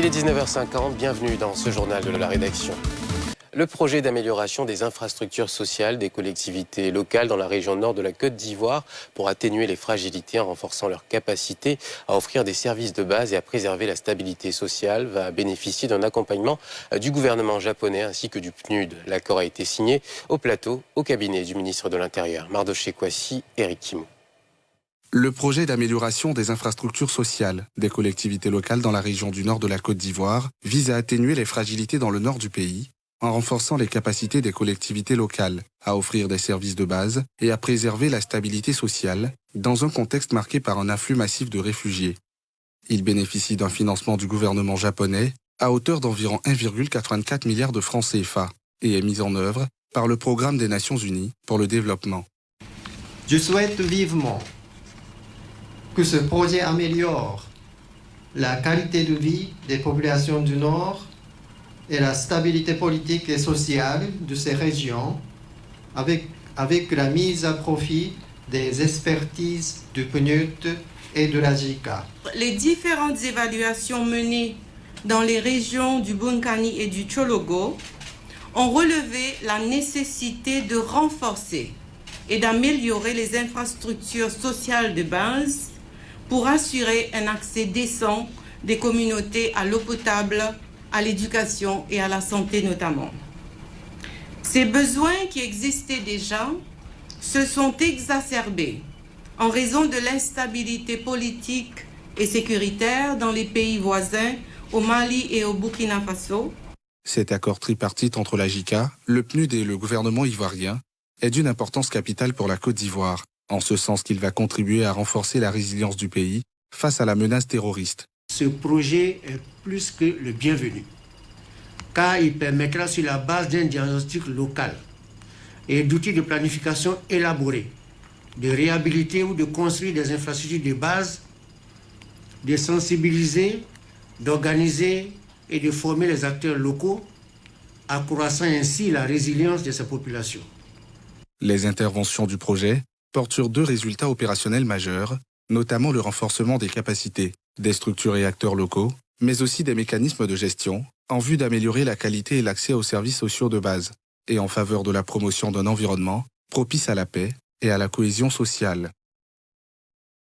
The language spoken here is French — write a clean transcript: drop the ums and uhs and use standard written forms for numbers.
est 19h50, bienvenue dans ce journal de la rédaction. Le projet d'amélioration des infrastructures sociales des collectivités locales dans la région nord de la Côte d'Ivoire pour atténuer les fragilités en renforçant leur capacité à offrir des services de base et à préserver la stabilité sociale va bénéficier d'un accompagnement du gouvernement japonais ainsi que du PNUD. L'accord a été signé au plateau, au cabinet du ministre de l'Intérieur, Mardoché Kwasi, Éric Kimou. Le projet d'amélioration des infrastructures sociales des collectivités locales dans la région du nord de la Côte d'Ivoire vise à atténuer les fragilités dans le nord du pays en renforçant les capacités des collectivités locales à offrir des services de base et à préserver la stabilité sociale dans un contexte marqué par un afflux massif de réfugiés. Il bénéficie d'un financement du gouvernement japonais à hauteur d'environ 1,84 milliard de francs CFA et est mis en œuvre par le Programme des Nations Unies pour le développement. Je souhaite vivement que ce projet améliore la qualité de vie des populations du Nord et la stabilité politique et sociale de ces régions avec la mise à profit des expertises du PNUD et de la JICA. Les différentes évaluations menées dans les régions du Bunkani et du Tchologo ont relevé la nécessité de renforcer et d'améliorer les infrastructures sociales de base pour assurer un accès décent des communautés à l'eau potable, à l'éducation et à la santé notamment. Ces besoins qui existaient déjà se sont exacerbés en raison de l'instabilité politique et sécuritaire dans les pays voisins, au Mali et au Burkina Faso. Cet accord tripartite entre la JICA, le PNUD et le gouvernement ivoirien est d'une importance capitale pour la Côte d'Ivoire, en ce sens qu'il va contribuer à renforcer la résilience du pays face à la menace terroriste. Ce projet est plus que le bienvenu, car il permettra, sur la base d'un diagnostic local et d'outils de planification élaborés, de réhabiliter ou de construire des infrastructures de base, de sensibiliser, d'organiser et de former les acteurs locaux, accroissant ainsi la résilience de ces populations. Les interventions du projet portent sur 2 résultats opérationnels majeurs, notamment le renforcement des capacités des structures et acteurs locaux, mais aussi des mécanismes de gestion en vue d'améliorer la qualité et l'accès aux services sociaux de base et en faveur de la promotion d'un environnement propice à la paix et à la cohésion sociale.